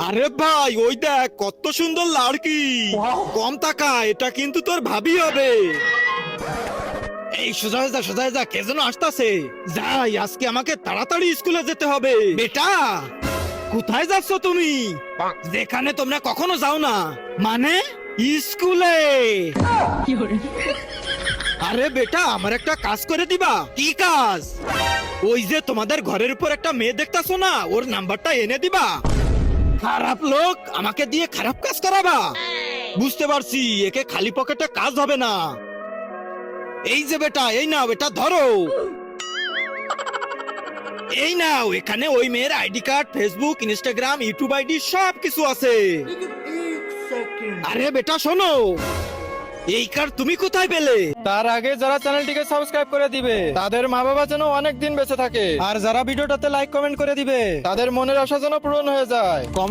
আরে ভাই ওই দেখ কত সুন্দর লাড়কি। কম টাকা, এটা কিন্তু তোর ভাবি হবে। এই সোজা হয়ে যা, সোজা হয়ে যা, কে যেন আসতেছে। যাই, আজকে আমাকে তাড়াতাড়ি স্কুলে যেতে হবে। বেটা, কোথায় যাচ্ছ তুমি? যেখানে তোমরা কখনো যাও না। মানে স্কুলে? আরে বেটা, আমার একটা কাজ করে দিবা। কি কাজ? ওই যে তোমাদের ঘরের উপর একটা মেয়ে দেখতাছো না, ওর নাম্বারটা এনে দিবা। খারাপ লোক, আমাকে দিয়ে খারাপ কাজ করাবা? বুঝতে পারছি, একে খালি পকেটে কাজ হবে না। এই যে বেটা, এই নাও, এটা ধরো। এই নাও, এখানে ওই মেয়ের ID card, Facebook, Instagram, YouTube ID সব কিছু আছে। আরে বেটা শোনো, এই কার্ড তুমি কোথায় পেলে? তার আগে যারা চ্যানেলটিকে সাবস্ক্রাইব করে দিবে তাদের মা বাবা যেন অনেক দিন বেঁচে থাকে, আর যারা ভিডিওটাতে লাইক কমেন্ট করে দিবে তাদের মনের আশা যেন পূরণ হয়ে যায়। কমেন্ট